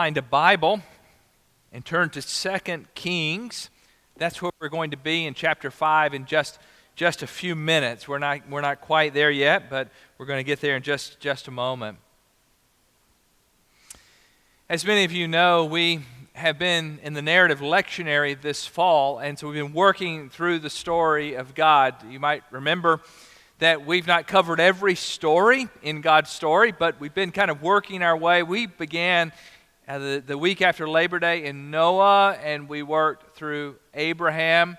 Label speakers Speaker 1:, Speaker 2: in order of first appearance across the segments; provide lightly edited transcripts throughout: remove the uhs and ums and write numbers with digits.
Speaker 1: Find a Bible and turn to 2 Kings. That's where we're going to be in chapter 5 in just a few minutes. We're not quite there yet, but we're going to get there in just a moment. As many of you know, we have been in the narrative lectionary this fall, and so we've been working through the story of God. You might remember that we've not covered every story in God's story, but we've been kind of working our way. We began the week after Labor Day in Noah, and we worked through Abraham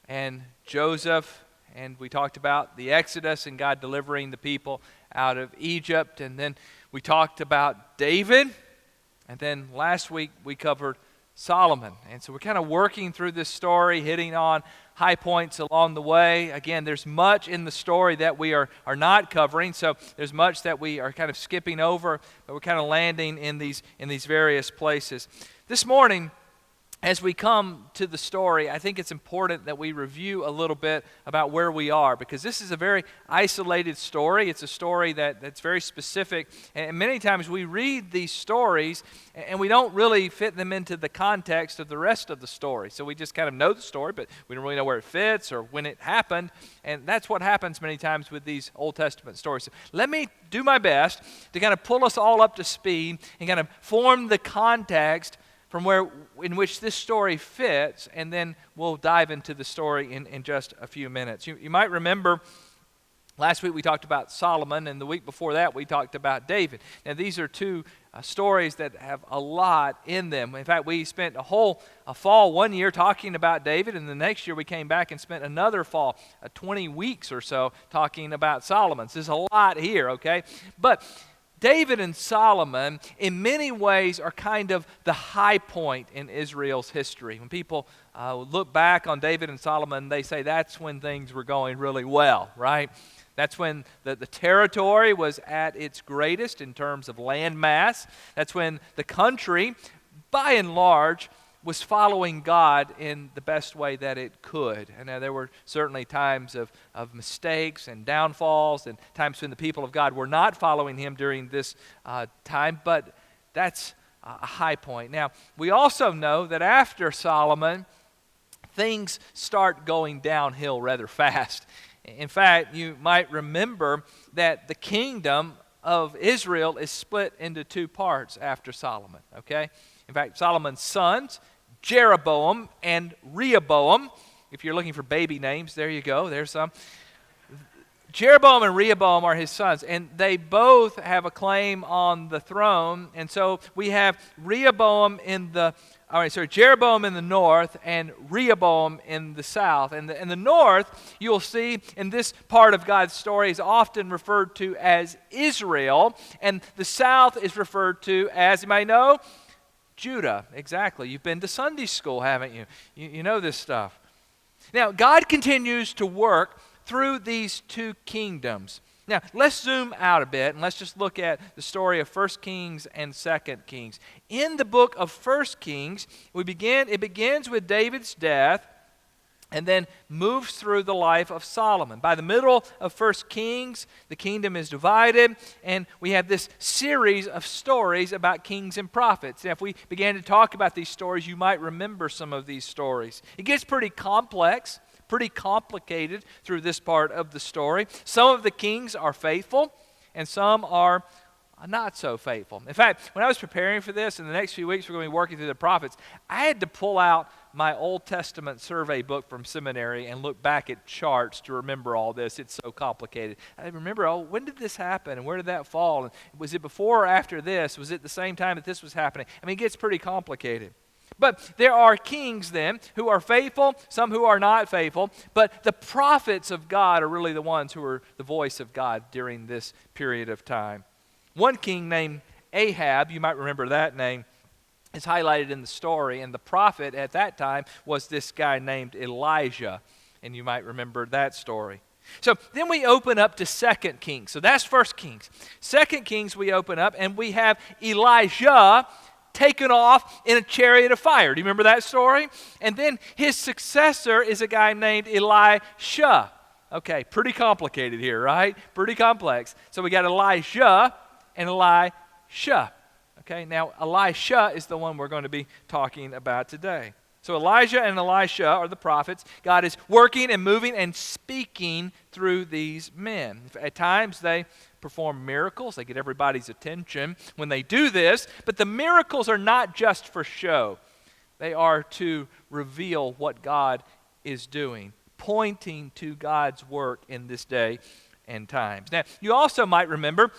Speaker 1: and Joseph, and we talked about the Exodus and God delivering the people out of Egypt, and then we talked about David, and then last week we covered Solomon. And so we're kind of working through this story, hitting on high points along the way. Again, there's much in the story that we are not covering, so there's much that we are kind of skipping over, but we're kind of landing in these various places. This morning, as we come to the story, I think it's important that we review a little bit about where we are, because this is a very isolated story. It's a story that's very specific, and many times we read these stories and we don't really fit them into the context of the rest of the story. So we just kind of know the story, but we don't really know where it fits or when it happened, and that's what happens many times with these Old Testament stories. So let me do my best to kind of pull us all up to speed and kind of form the context from where in which this story fits, and then we'll dive into the story in just a few minutes. You might remember last week we talked about Solomon, and the week before that we talked about David. Now these are two stories that have a lot in them. In fact, we spent a fall one year talking about David, and the next year we came back and spent another fall, 20 weeks or so, talking about Solomon. So there's a lot here, okay? But David and Solomon, in many ways, are kind of the high point in Israel's history. When people look back on David and Solomon, they say that's when things were going really well, right? That's when the territory was at its greatest in terms of land mass. That's when the country, by and large, was following God in the best way that it could. And there were certainly times of mistakes and downfalls, and times when the people of God were not following Him during this time, but that's a high point. Now, we also know that after Solomon, things start going downhill rather fast. In fact, you might remember that the kingdom of Israel is split into two parts after Solomon, okay? In fact, Solomon's sons, Jeroboam and Rehoboam. If you're looking for baby names, there you go. There's some. Jeroboam and Rehoboam are his sons, and they both have a claim on the throne. And so we have Jeroboam in the north and Rehoboam in the south. And in the north, you'll see in this part of God's story is often referred to as Israel, and the south is referred to as, you might know, Judah. Exactly. You've been to Sunday school, haven't you? You know this stuff. Now, God continues to work through these two kingdoms. Now, let's zoom out a bit and let's just look at the story of 1 Kings and 2 Kings. In the book of 1 Kings, it begins with David's death and then moves through the life of Solomon. By the middle of 1 Kings, the kingdom is divided, and we have this series of stories about kings and prophets. Now, if we began to talk about these stories, you might remember some of these stories. It gets pretty complex, pretty complicated through this part of the story. Some of the kings are faithful, and some are not so faithful. In fact, when I was preparing for this, in the next few weeks we're going to be working through the prophets, I had to pull out my Old Testament survey book from seminary and look back at charts to remember all this. It's so complicated. I remember, when did this happen and where did that fall? And was it before or after this? Was it the same time that this was happening? I mean, it gets pretty complicated. But there are kings then who are faithful, some who are not faithful, but the prophets of God are really the ones who are the voice of God during this period of time. One king named Ahab, you might remember that name, is highlighted in the story, and the prophet at that time was this guy named Elijah, and you might remember that story. So then we open up to 2 Kings. So that's 1 Kings. 2 Kings we open up, and we have Elijah taken off in a chariot of fire. Do you remember that story? And then his successor is a guy named Elisha. Okay, pretty complicated here, right? Pretty complex. So we got Elijah and Elisha. Okay, now Elisha is the one we're going to be talking about today. So Elijah and Elisha are the prophets. God is working and moving and speaking through these men. At times they perform miracles. They get everybody's attention when they do this. But the miracles are not just for show. They are to reveal what God is doing, pointing to God's work in this day and times. Now, you also might remember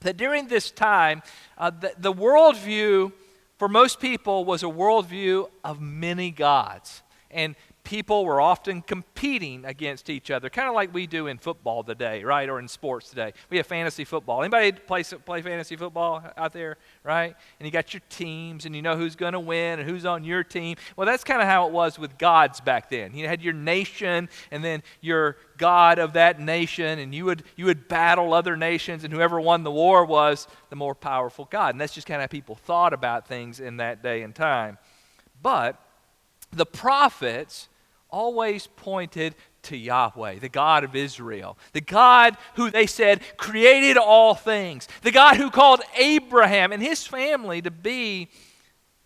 Speaker 1: that during this time, the worldview for most people was a worldview of many gods. And people were often competing against each other, kind of like we do in football today, right? Or in sports today. We have fantasy football. Anybody play fantasy football out there, right? And you got your teams, and you know who's going to win and who's on your team. Well, that's kind of how it was with gods back then. You had your nation, and then your god of that nation, and you would battle other nations, and whoever won the war was the more powerful god. And that's just kind of how people thought about things in that day and time. But the prophets always pointed to Yahweh, the God of Israel, the God who they said created all things, the God who called Abraham and his family to be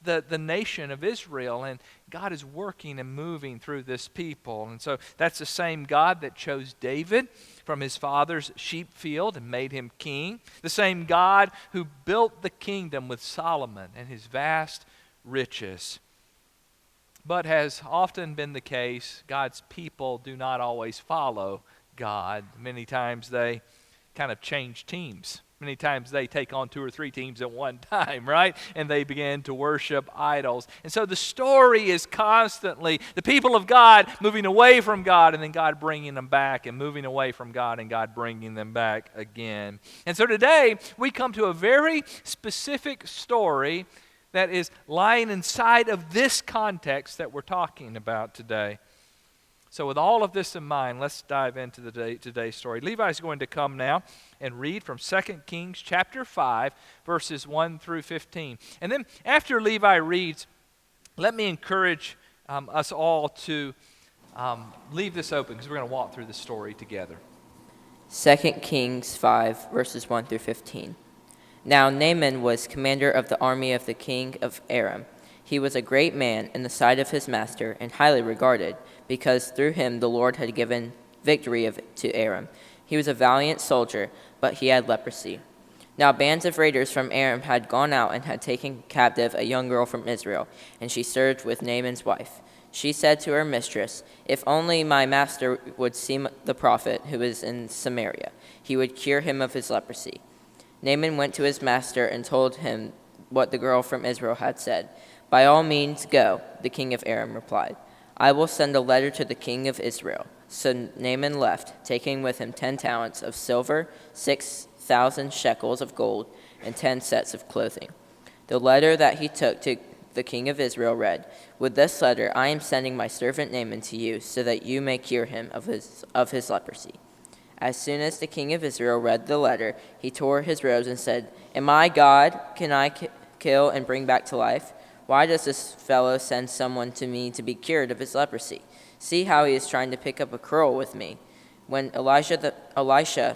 Speaker 1: the nation of Israel. And God is working and moving through this people. And so that's the same God that chose David from his father's sheep field and made him king, the same God who built the kingdom with Solomon and his vast riches. But has often been the case, God's people do not always follow God. Many times they kind of change teams. Many times they take on 2 or 3 teams at one time, right? And they begin to worship idols. And so the story is constantly the people of God moving away from God and then God bringing them back, and moving away from God and God bringing them back again. And so today we come to a very specific story that is lying inside of this context that we're talking about today. So with all of this in mind, let's dive into today's story. Levi's going to come now and read from 2 Kings chapter 5, verses 1 through 15. And then after Levi reads, let me encourage us all to leave this open, because we're going to walk through the story together.
Speaker 2: 2 Kings 5, verses 1 through 15. Now Naaman was commander of the army of the king of Aram. He was a great man in the sight of his master and highly regarded, because through him the Lord had given victory to Aram. He was a valiant soldier, but he had leprosy. Now bands of raiders from Aram had gone out and had taken captive a young girl from Israel, and she served with Naaman's wife. She said to her mistress, "If only my master would see the prophet who is in Samaria, he would cure him of his leprosy." Naaman went to his master and told him what the girl from Israel had said. "By all means go," the king of Aram replied. "I will send a letter to the king of Israel." So Naaman left, taking with him 10 talents of silver, 6,000 shekels of gold, and 10 sets of clothing. The letter that he took to the king of Israel read, "With this letter I am sending my servant Naaman to you, so that you may cure him of his leprosy." As soon as the king of Israel read the letter, he tore his robes and said, "Am I God? Can I kill and bring back to life? Why does this fellow send someone to me to be cured of his leprosy? See how he is trying to pick up a quarrel with me." When Elisha,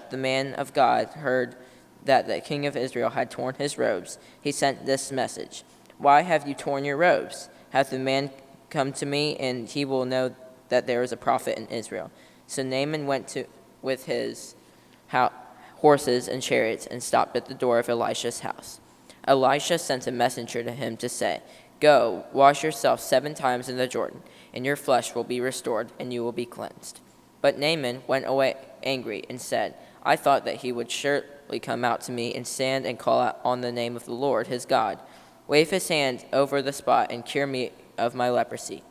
Speaker 2: the man of God, heard that the king of Israel had torn his robes, he sent this message: "Why have you torn your robes? Hath the man come to me, and he will know that there is a prophet in Israel?" So Naaman went with his horses and chariots and stopped at the door of Elisha's house. Elisha sent a messenger to him to say, "Go, wash yourself 7 times in the Jordan, and your flesh will be restored, and you will be cleansed." But Naaman went away angry and said, "I thought that he would surely come out to me and stand and call out on the name of the Lord his God, wave his hand over the spot, and cure me of my leprosy.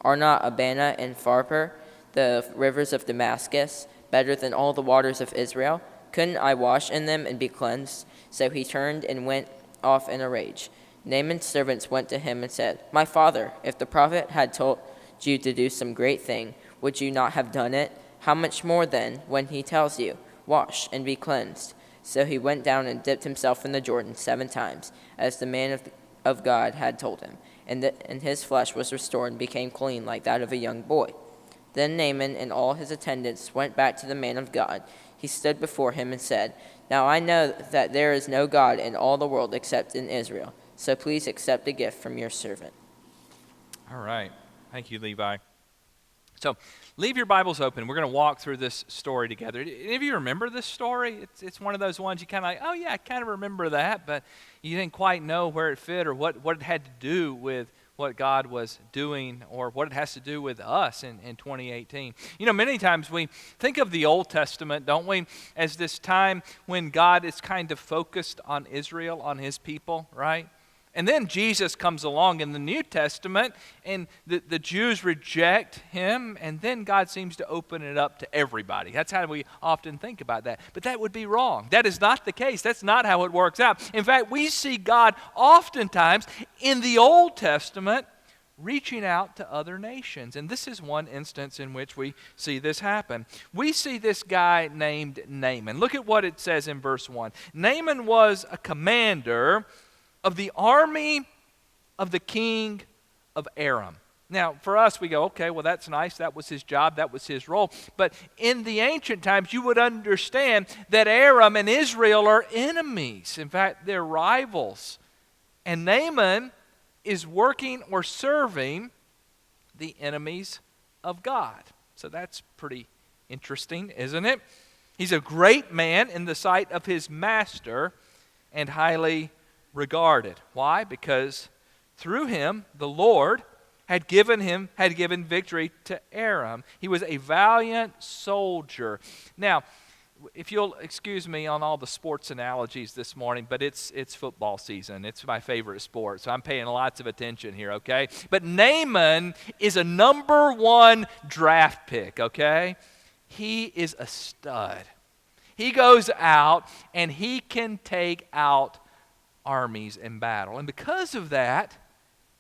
Speaker 2: Are not Abana and Pharpar, the rivers of Damascus, better than all the waters of Israel? Couldn't I wash in them and be cleansed?" So he turned and went off in a rage. Naaman's servants went to him and said, "My father, if the prophet had told you to do some great thing, would you not have done it? How much more then, when he tells you, 'Wash and be cleansed'?" So he went down and dipped himself in the Jordan 7 times, as the man of God had told him, and his flesh was restored and became clean like that of a young boy. Then Naaman and all his attendants went back to the man of God. He stood before him and said, Now I know that there is no God in all the world except in Israel. So please accept a gift from your servant.
Speaker 1: All right. Thank you, Levi. So leave your Bibles open. We're going to walk through this story together. Any of you remember this story? It's one of those ones you kind of like, oh yeah, I kind of remember that, but you didn't quite know where it fit or what it had to do with what God was doing or what it has to do with us in 2018. You know, many times we think of the Old Testament, don't we, as this time when God is kind of focused on Israel, on his people, right? And then Jesus comes along in the New Testament, and the Jews reject him, and then God seems to open it up to everybody. That's how we often think about that. But that would be wrong. That is not the case. That's not how it works out. In fact, we see God oftentimes in the Old Testament reaching out to other nations. And this is one instance in which we see this happen. We see this guy named Naaman. Look at what it says in verse 1. Naaman was a commander of the army of the king of Aram. Now, for us, we go, okay, well, that's nice. That was his job. That was his role. But in the ancient times, you would understand that Aram and Israel are enemies. In fact, they're rivals. And Naaman is working or serving the enemies of God. So that's pretty interesting, isn't it? He's a great man in the sight of his master and highly regarded. Why? Because through him, the Lord had given victory to Aram. He was a valiant soldier. Now, if you'll excuse me on all the sports analogies this morning, but it's football season. It's my favorite sport, so I'm paying lots of attention here, okay? But Naaman is a number 1 draft pick, okay? He is a stud. He goes out and he can take out armies in battle. And because of that,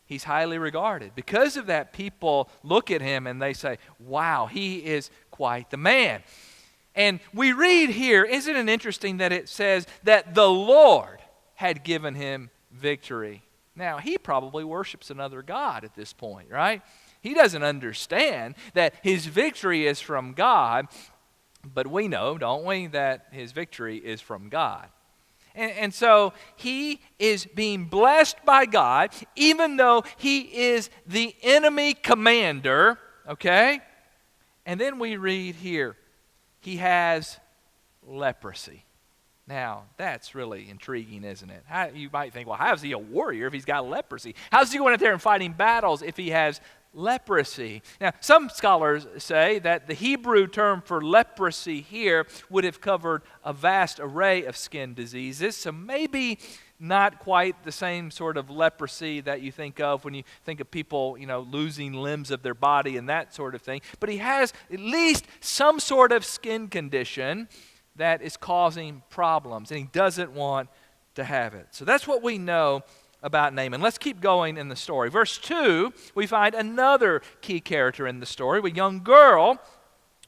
Speaker 1: he's highly regarded. Because of that, people look at him and they say, wow, he is quite the man. And we read here, isn't it interesting that it says that the Lord had given him victory? Now, he probably worships another god at this point, right? He doesn't understand that his victory is from God, but we know, don't we, that his victory is from God. And so he is being blessed by God, even though he is the enemy commander, okay? And then we read here, he has leprosy. Now, that's really intriguing, isn't it? You might think, well, how is he a warrior if he's got leprosy? How's he going out there and fighting battles if he has leprosy? Now, some scholars say that the Hebrew term for leprosy here would have covered a vast array of skin diseases, so maybe not quite the same sort of leprosy that you think of when you think of people, losing limbs of their body and that sort of thing. But he has at least some sort of skin condition that is causing problems, and he doesn't want to have it. So that's what we know about Naaman. Let's keep going in the story. Verse 2, we find another key character in the story, a young girl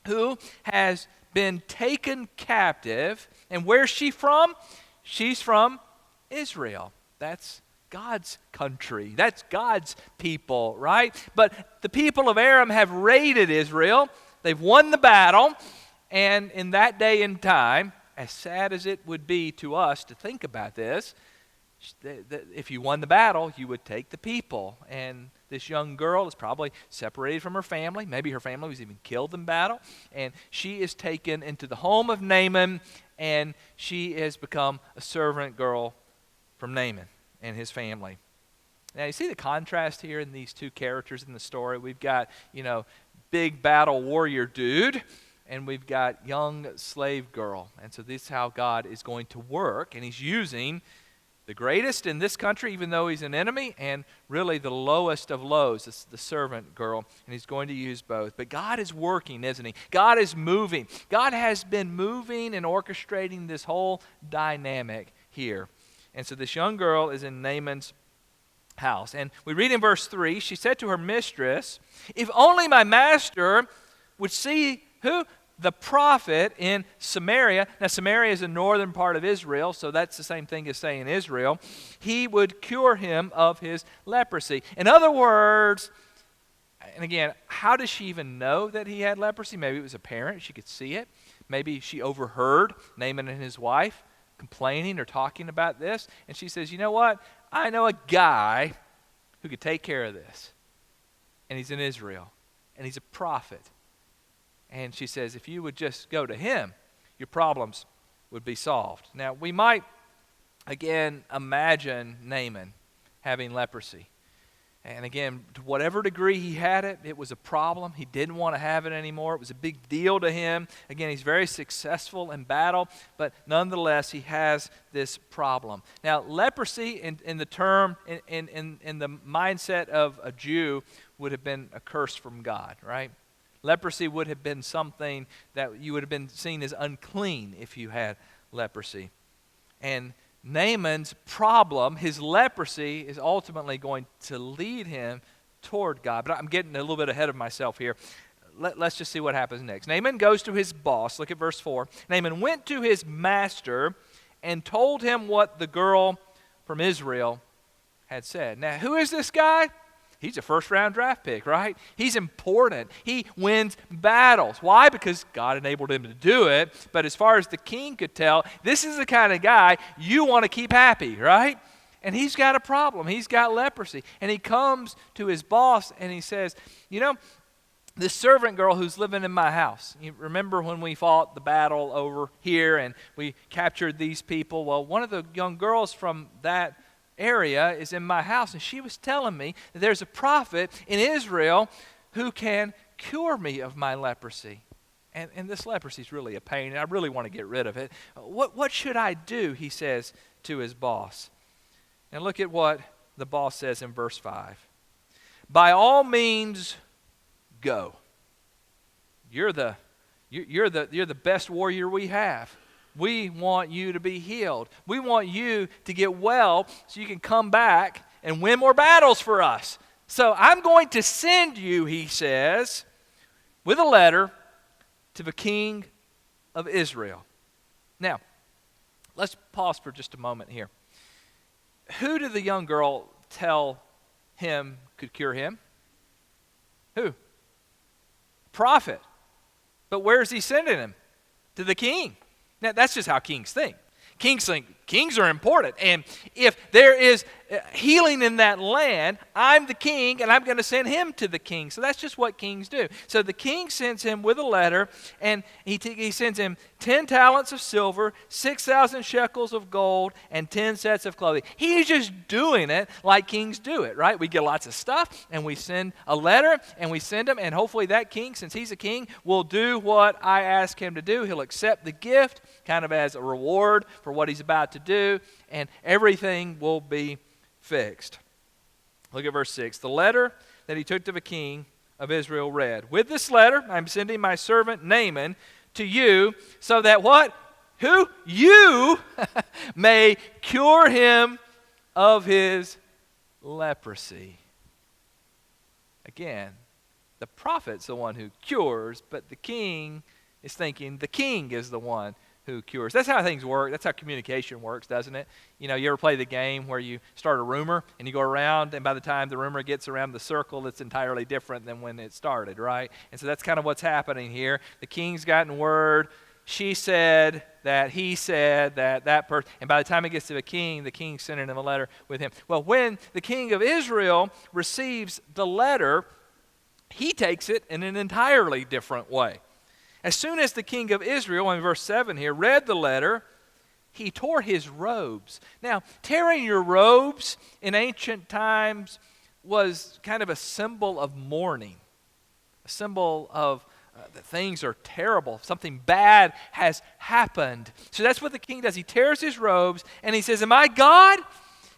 Speaker 1: who has been taken captive. And where's she from? She's from Israel. That's God's country. That's God's people, right? But the people of Aram have raided Israel. They've won the battle. And in that day and time, as sad as it would be to us to think about this, if you won the battle, you would take the people. And this young girl is probably separated from her family. Maybe her family was even killed in battle. And she is taken into the home of Naaman, and she has become a servant girl from Naaman and his family. Now, you see the contrast here in these two characters in the story? We've got, big battle warrior dude, and we've got young slave girl. And so this is how God is going to work, and he's using the greatest in this country, even though he's an enemy, and really the lowest of lows, it's the servant girl, and he's going to use both. But God is working, isn't he? God is moving. God has been moving and orchestrating this whole dynamic here. And so this young girl is in Naaman's house. And we read in verse 3, she said to her mistress, "If only my master would see," who? The prophet in Samaria. Now, Samaria is the northern part of Israel, so that's the same thing as saying Israel. "He would cure him of his leprosy." In other words, and again, how does she even know that he had leprosy? Maybe it was apparent. She could see it. Maybe she overheard Naaman and his wife complaining or talking about this, and she says, you know what? I know a guy who could take care of this. And he's in Israel, and he's a prophet. And she says, if you would just go to him, your problems would be solved. Now, we might, again, imagine Naaman having leprosy. And again, to whatever degree he had it, it was a problem. He didn't want to have it anymore. It was a big deal to him. Again, he's very successful in battle, but nonetheless, he has this problem. Now, leprosy in the term, in the mindset of a Jew, would have been a curse from God, right? Leprosy would have been something that you would have been seen as unclean if you had leprosy. And Naaman's problem, his leprosy, is ultimately going to lead him toward God. But I'm getting a little bit ahead of myself here. Let's just see what happens next. Naaman goes to his boss. Look at verse 4. Naaman went to his master and told him what the girl from Israel had said. Now, who is this guy? He's a first-round draft pick, right? He's important. He wins battles. Why? Because God enabled him to do it. But as far as the king could tell, this is the kind of guy you want to keep happy, right? And he's got a problem. He's got leprosy. And he comes to his boss and he says, you know, this servant girl who's living in my house. You remember when we fought the battle over here and we captured these people? Well, one of the young girls from that area is in my house, and she was telling me that there's a prophet in Israel who can cure me of my leprosy. And this leprosy is really a pain, and I really want to get rid of it. What should I do, he says to his boss. And look at what the boss says in verse 5. By all means, go. You're the best warrior we have. We want you to be healed. We want you to get well so you can come back and win more battles for us. So I'm going to send you, he says, with a letter to the king of Israel. Now, let's pause for just a moment here. Who did the young girl tell him could cure him? Who? Prophet. But where is he sending him? To the king. Now, that's just how kings think. Kings think kings are important. And if there is healing in that land, I'm the king and I'm going to send him to the king. So that's just what kings do. So the king sends him with a letter, and he sends him 10 talents of silver, 6,000 shekels of gold, and 10 sets of clothing. He's just doing it like kings do it, right? We get lots of stuff, and we send a letter, and we send him, and hopefully that king, since he's a king, will do what I ask him to do. He'll accept the gift kind of as a reward for what he's about to do, and everything will be fixed. Look at verse 6. The letter that he took to the king of Israel read, with this letter I'm sending my servant Naaman to you so that what? Who? You may cure him of his leprosy. Again, the prophet's the one who cures, but the king is thinking the king is the one who cures. That's how things work. That's how communication works, doesn't it? You know, you ever play the game where you start a rumor and you go around, and by the time the rumor gets around the circle, it's entirely different than when it started, right? And so that's kind of what's happening here. The king's gotten word. She said that, he said that person. And by the time it gets to the king's sending him a letter with him. Well, when the king of Israel receives the letter, he takes it in an entirely different way. As soon as the king of Israel, in verse 7 here, read the letter, he tore his robes. Now, tearing your robes in ancient times was kind of a symbol of mourning, a symbol of that things are terrible. Something bad has happened. So that's what the king does. He tears his robes and he says, am I God?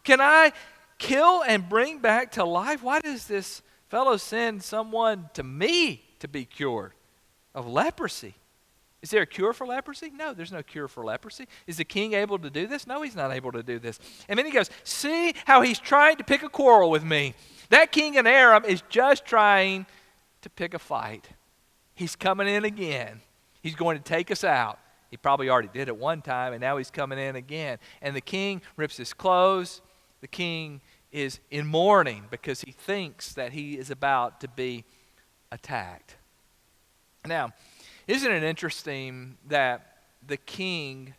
Speaker 1: Can I kill and bring back to life? Why does this fellow send someone to me to be cured of leprosy? Is there a cure for leprosy? No, there's no cure for leprosy. Is the king able to do this? No, he's not able to do this. And then he goes, see how he's trying to pick a quarrel with me. That king in Aram is just trying to pick a fight. He's coming in again. He's going to take us out. He probably already did it one time, and now he's coming in again. And the king rips his clothes. The king is in mourning because he thinks that he is about to be attacked. Now, Isn't it interesting that the king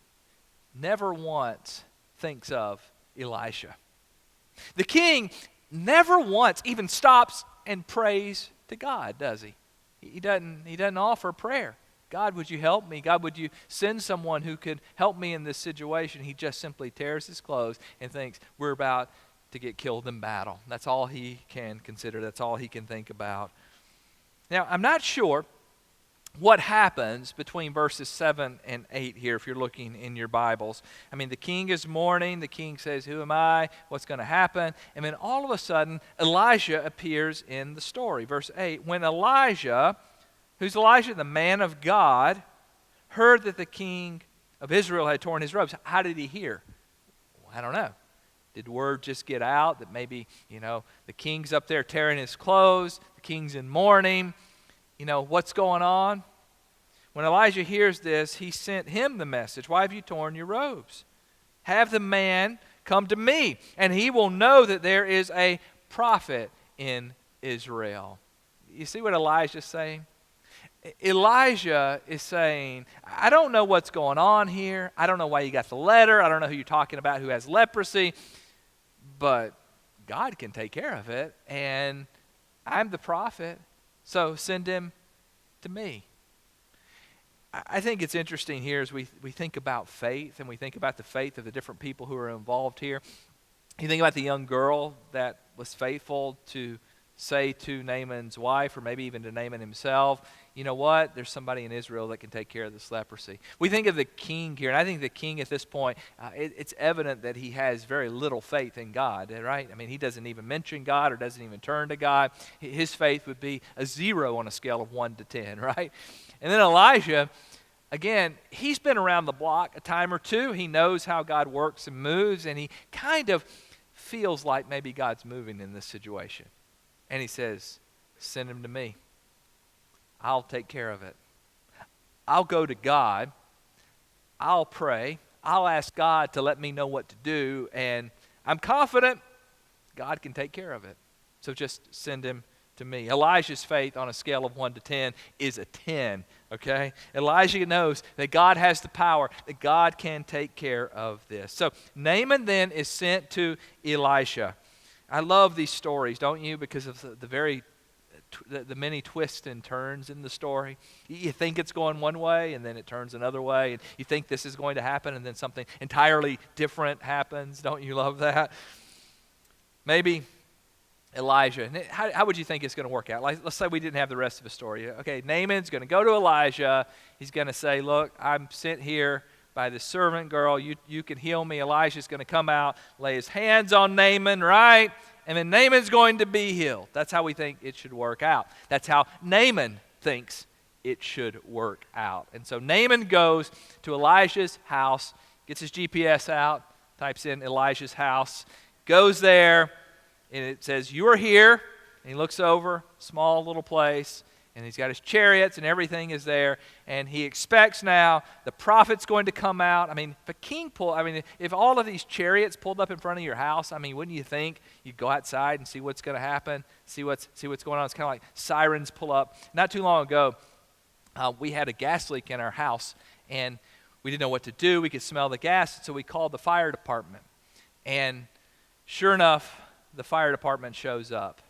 Speaker 1: never once thinks of Elisha? The king never once even stops and prays to God, does he? He doesn't offer prayer. God, would you help me? God, would you send someone who could help me in this situation? He just simply tears his clothes and thinks, we're about to get killed in battle. That's all he can consider. That's all he can think about. Now, I'm not sure what happens between verses 7 and 8 here if you're looking in your Bibles. I mean, the king is mourning. The king says, who am I? What's going to happen? And then all of a sudden, Elijah appears in the story. Verse 8, when Elijah, who's Elijah, the man of God, heard that the king of Israel had torn his robes, how did he hear? Well, I don't know. Did word just get out that maybe, the king's up there tearing his clothes, the king's in mourning, what's going on? When Elijah hears this, he sent him the message. Why have you torn your robes? Have the man come to me, and he will know that there is a prophet in Israel. You see what Elijah's saying? Elijah is saying, I don't know what's going on here. I don't know why you got the letter. I don't know who you're talking about who has leprosy. But God can take care of it, and I'm the prophet, so send him to me. I think it's interesting here as we think about faith, and we think about the faith of the different people who are involved here. You think about the young girl that was faithful to say to Naaman's wife, or maybe even to Naaman himself, you know what, there's somebody in Israel that can take care of this leprosy. We think of the king here, and I think the king at this point, it's evident that he has very little faith in God, right? I mean, he doesn't even mention God or doesn't even turn to God. His faith would be a 0 on a scale of 1 to 10, right? And then Elijah, again, he's been around the block a time or two. He knows how God works and moves, and he kind of feels like maybe God's moving in this situation. And he says, send him to me. I'll take care of it. I'll go to God. I'll pray. I'll ask God to let me know what to do. And I'm confident God can take care of it. So just send him to me. Elijah's faith on a scale of 1 to 10 is a 10, okay? Elijah knows that God has the power, that God can take care of this. So Naaman then is sent to Elisha. I love these stories, don't you? Because of the many twists and turns in the story. You think it's going one way, and then it turns another way. And you think this is going to happen, and then something entirely different happens. Don't you love that? Maybe Elijah. How would you think it's going to work out? Let's say we didn't have the rest of the story. Okay, Naaman's going to go to Elijah. He's going to say, look, I'm sent here by the servant girl, you can heal me. Elijah's going to come out, lay his hands on Naaman, right? And then Naaman's going to be healed. That's how we think it should work out. That's how Naaman thinks it should work out. And so Naaman goes to Elijah's house, gets his GPS out, types in Elijah's house, goes there, and it says, you are here. And he looks over, small little place, and he's got his chariots and everything is there. And he expects now the prophet's going to come out. I mean, if all of these chariots pulled up in front of your house, I mean, wouldn't you think you'd go outside and see what's going to happen, see what's going on? It's kind of like sirens pull up. Not too long ago, we had a gas leak in our house, and we didn't know what to do. We could smell the gas, so we called the fire department. And sure enough, the fire department shows up.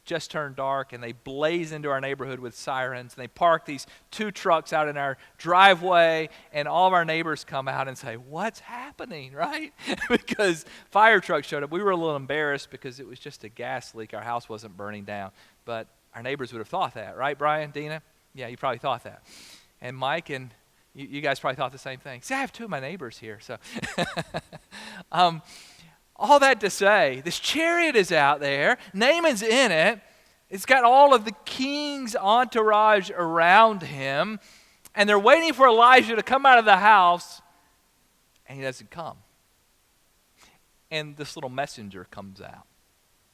Speaker 1: Just turned dark, and they blaze into our neighborhood with sirens, and they park these 2 trucks out in our driveway, and all of our neighbors come out and say, what's happening, right? Because fire trucks showed up. We were a little embarrassed because it was just a gas leak. Our house wasn't burning down, but our neighbors would have thought that, right, Brian, Dina? Yeah, you probably thought that. And Mike and you guys probably thought the same thing. See, I have 2 of my neighbors here, so... all that to say, this chariot is out there. Naaman's in it. It's got all of the king's entourage around him. And they're waiting for Elijah to come out of the house. And he doesn't come. And this little messenger comes out.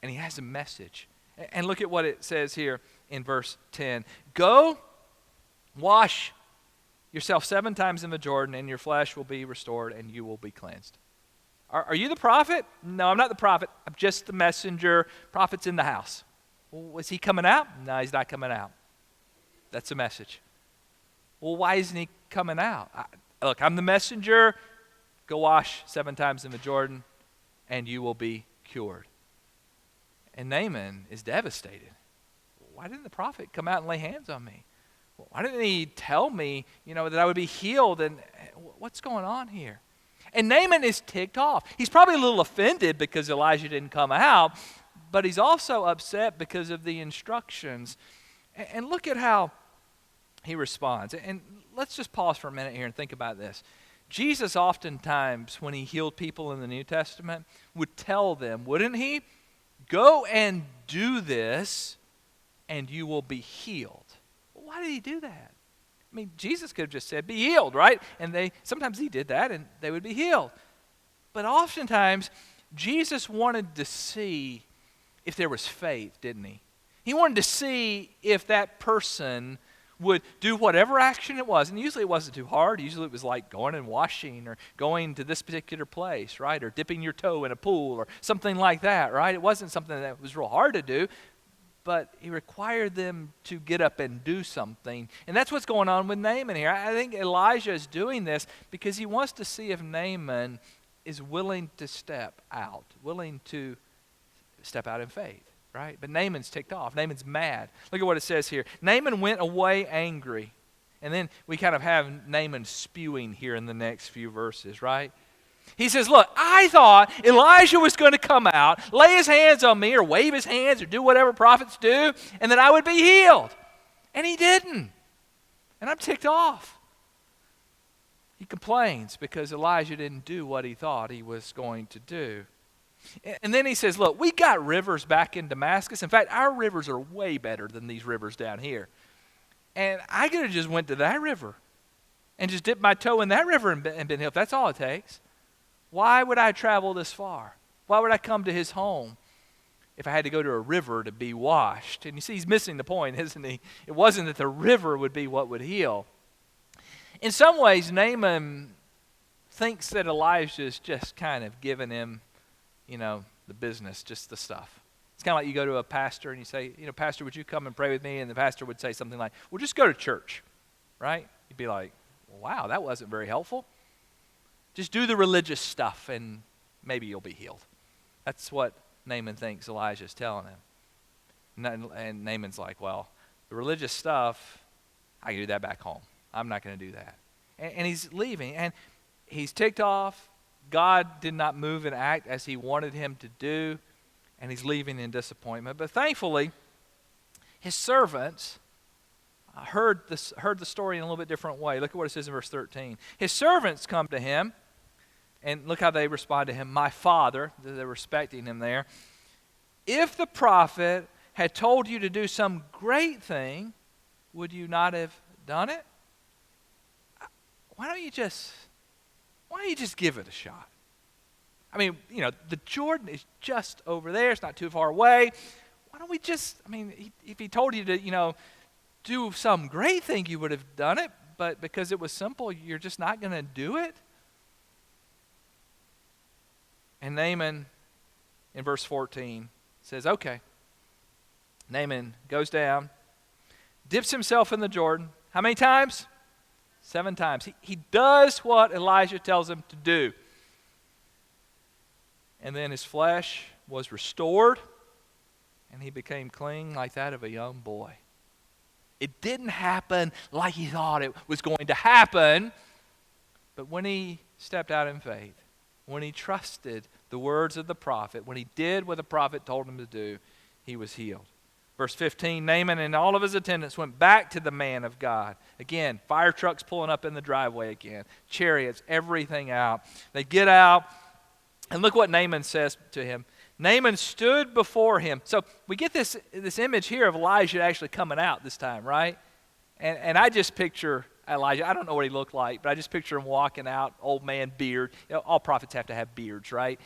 Speaker 1: And he has a message. And look at what it says here in verse 10. Go, wash yourself 7 times in the Jordan, and your flesh will be restored, and you will be cleansed. Are you the prophet? No, I'm not the prophet. I'm just the messenger. Prophet's in the house. Well, is he coming out? No, he's not coming out. That's the message. Well, why isn't he coming out? Look, I'm the messenger. Go wash 7 times in the Jordan, and you will be cured. And Naaman is devastated. Why didn't the prophet come out and lay hands on me? Why didn't he tell me, that I would be healed? And what's going on here? And Naaman is ticked off. He's probably a little offended because Elijah didn't come out, but he's also upset because of the instructions. And look at how he responds. And let's just pause for a minute here and think about this. Jesus oftentimes, when he healed people in the New Testament, would tell them, wouldn't he? Go and do this, and you will be healed. Well, why did he do that? I mean, Jesus could have just said, be healed, right? And sometimes he did that, and they would be healed. But oftentimes, Jesus wanted to see if there was faith, didn't he? He wanted to see if that person would do whatever action it was. And usually it wasn't too hard. Usually it was like going and washing or going to this particular place, right? Or dipping your toe in a pool or something like that, right? It wasn't something that was real hard to do, but he required them to get up and do something. And that's what's going on with Naaman here. I think Elijah is doing this because he wants to see if Naaman is willing to step out in faith. Right? But Naaman's ticked off. Naaman's mad. Look at what it says here. Naaman went away angry. And then we kind of have Naaman spewing here in the next few verses, right? He says, look, I thought Elijah was going to come out, lay his hands on me or wave his hands or do whatever prophets do, and then I would be healed. And he didn't. And I'm ticked off. He complains because Elijah didn't do what he thought he was going to do. And then he says, look, we got rivers back in Damascus. In fact, our rivers are way better than these rivers down here. And I could have just went to that river and just dipped my toe in that river and been healed. That's all it takes. Why would I travel this far? Why would I come to his home if I had to go to a river to be washed? And you see, he's missing the point, isn't he? It wasn't that the river would be what would heal. In some ways, Naaman thinks that Elijah's just kind of giving him the business, just the stuff. It's kind of like you go to a pastor and you say, Pastor, would you come and pray with me? And the pastor would say something like, well, just go to church, right? You'd be like, wow, that wasn't very helpful. Just do the religious stuff and maybe you'll be healed. That's what Naaman thinks Elijah's telling him. And Naaman's like, well, the religious stuff, I can do that back home. I'm not going to do that. And he's leaving, and he's ticked off. God did not move and act as he wanted him to do, and he's leaving in disappointment. But thankfully, his servants heard the story in a little bit different way. Look at what it says in verse 13. His servants come to him, and look how they respond to him. My father, they're respecting him there. If the prophet had told you to do some great thing, would you not have done it? Why don't you just give it a shot? I mean, the Jordan is just over there. It's not too far away. Why don't we if he told you to, do some great thing, you would have done it. But because it was simple, you're just not going to do it. And Naaman, in verse 14, says, okay. Naaman goes down, dips himself in the Jordan. How many times? 7 times. He does what Elijah tells him to do. And then his flesh was restored, and he became clean like that of a young boy. It didn't happen like he thought it was going to happen, but when he stepped out in faith, when he trusted the words of the prophet, when he did what the prophet told him to do, he was healed. Verse 15, Naaman and all of his attendants went back to the man of God. Again, fire trucks pulling up in the driveway again, chariots, everything out. They get out, and look what Naaman says to him. Naaman stood before him. So we get this image here of Elijah actually coming out this time, right? And I just picture Elijah. I don't know what he looked like, but I just picture him walking out, old man, beard. All prophets have to have beards, right?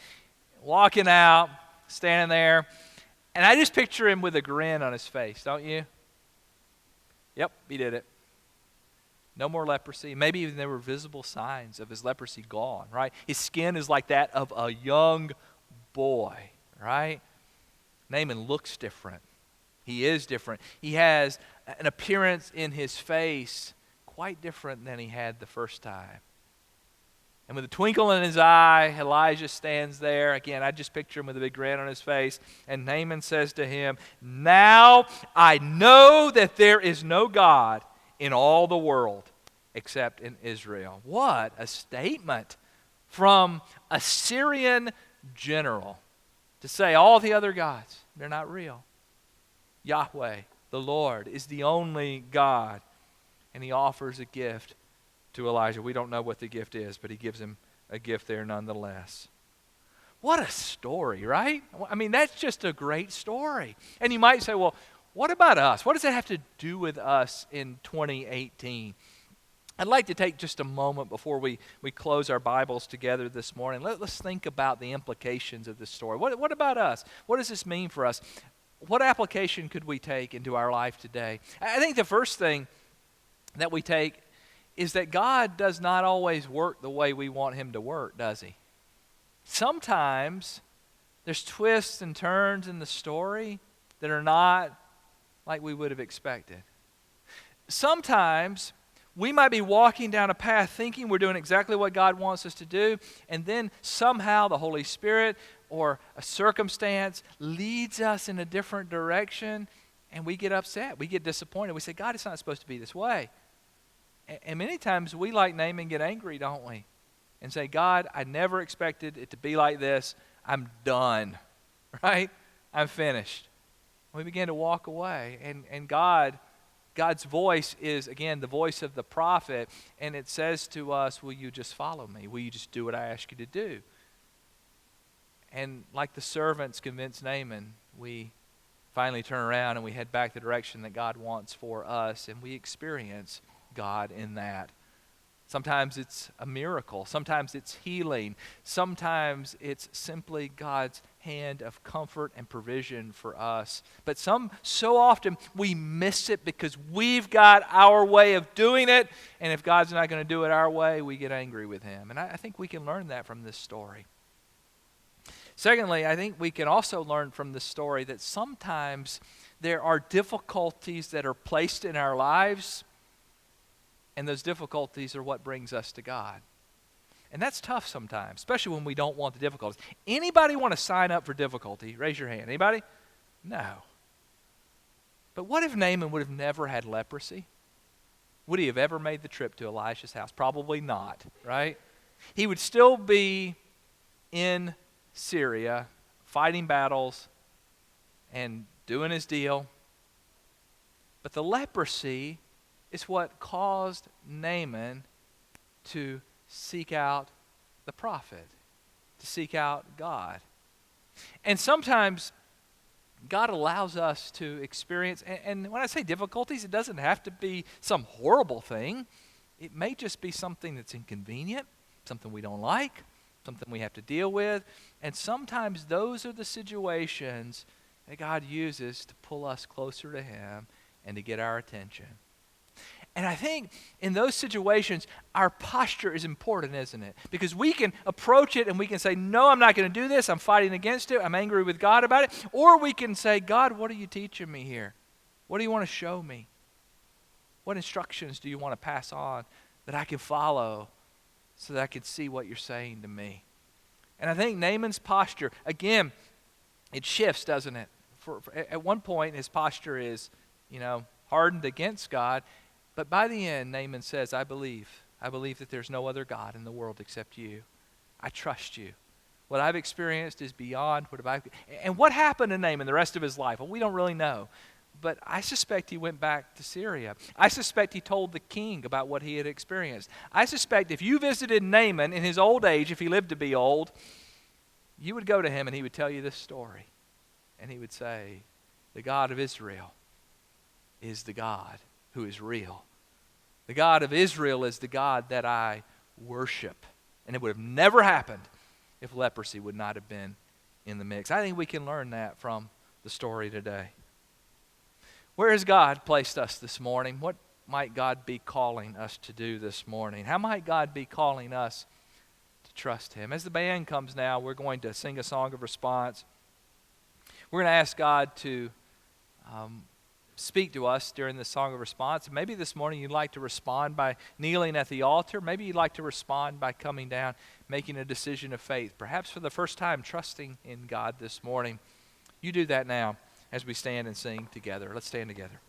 Speaker 1: Walking out, standing there. And I just picture him with a grin on his face, don't you? Yep, he did it. No more leprosy. Maybe even there were visible signs of his leprosy gone, right? His skin is like that of a young boy, right? Naaman looks different. He is different. He has an appearance in his face quite different than he had the first time. And with a twinkle in his eye, Elijah stands there. Again, I just picture him with a big grin on his face. And Naaman says to him, "Now I know that there is no God in all the world except in Israel." What a statement from a Syrian general to say all the other gods, they're not real. Yahweh, the Lord, is the only God. And he offers a gift to Elijah. We don't know what the gift is, but he gives him a gift there nonetheless. What a story, right? I mean, that's just a great story. And you might say, well, what about us? What does that have to do with us in 2018? I'd like to take just a moment before we close our Bibles together this morning. Let's think about the implications of this story. What about us? What does this mean for us? What application could we take into our life today? I think the first thing that we take is that God does not always work the way we want him to work, does he? Sometimes there's twists and turns in the story that are not like we would have expected. Sometimes we might be walking down a path thinking we're doing exactly what God wants us to do, and then somehow the Holy Spirit or a circumstance leads us in a different direction, and we get upset. We get disappointed. We say, God, it's not supposed to be this way. And many times we, like Naaman, get angry, don't we? And say, God, I never expected it to be like this. I'm done, right? I'm finished. We begin to walk away. And God's voice is, again, the voice of the prophet. And it says to us, will you just follow me? Will you just do what I ask you to do? And like the servants convinced Naaman, we finally turn around and we head back the direction that God wants for us. And we experience God in that. Sometimes it's a miracle. Sometimes it's healing. Sometimes it's simply God's hand of comfort and provision for us. But so often we miss it because we've got our way of doing it, and if God's not going to do it our way, we get angry with him. And I think we can learn that from this story. Secondly, I think we can also learn from this story that sometimes there are difficulties that are placed in our lives, and those difficulties are what brings us to God. And that's tough sometimes, especially when we don't want the difficulties. Anybody want to sign up for difficulty? Raise your hand. Anybody? No. But what if Naaman would have never had leprosy? Would he have ever made the trip to Elisha's house? Probably not, right? He would still be in Syria, fighting battles and doing his deal. But the leprosy is what caused Naaman to seek out the prophet, to seek out God. And sometimes God allows us to experience, and when I say difficulties, it doesn't have to be some horrible thing. It may just be something that's inconvenient, something we don't like, something we have to deal with. And sometimes those are the situations that God uses to pull us closer to him and to get our attention. And I think in those situations, our posture is important, isn't it? Because we can approach it and we can say, no, I'm not going to do this. I'm fighting against it. I'm angry with God about it. Or we can say, God, what are you teaching me here? What do you want to show me? What instructions do you want to pass on that I can follow so that I can see what you're saying to me? And I think Naaman's posture, again, it shifts, doesn't it? At one point, his posture is, hardened against God. But by the end, Naaman says, I believe that there's no other God in the world except you. I trust you. What I've experienced is beyond what I've... And what happened to Naaman the rest of his life? Well, we don't really know. But I suspect he went back to Syria. I suspect he told the king about what he had experienced. I suspect if you visited Naaman in his old age, if he lived to be old, you would go to him and he would tell you this story. And he would say, the God of Israel is the God who is real. The God of Israel is the God that I worship. And it would have never happened if leprosy would not have been in the mix. I think we can learn that from the story today. Where has God placed us this morning? What might God be calling us to do this morning? How might God be calling us to trust him? As the band comes now, we're going to sing a song of response. We're going to ask God to speak to us during this song of response. Maybe this morning you'd like to respond by kneeling at the altar. Maybe you'd like to respond by coming down, making a decision of faith, perhaps for the first time trusting in God this morning. You do that now as we stand and sing together. Let's stand together.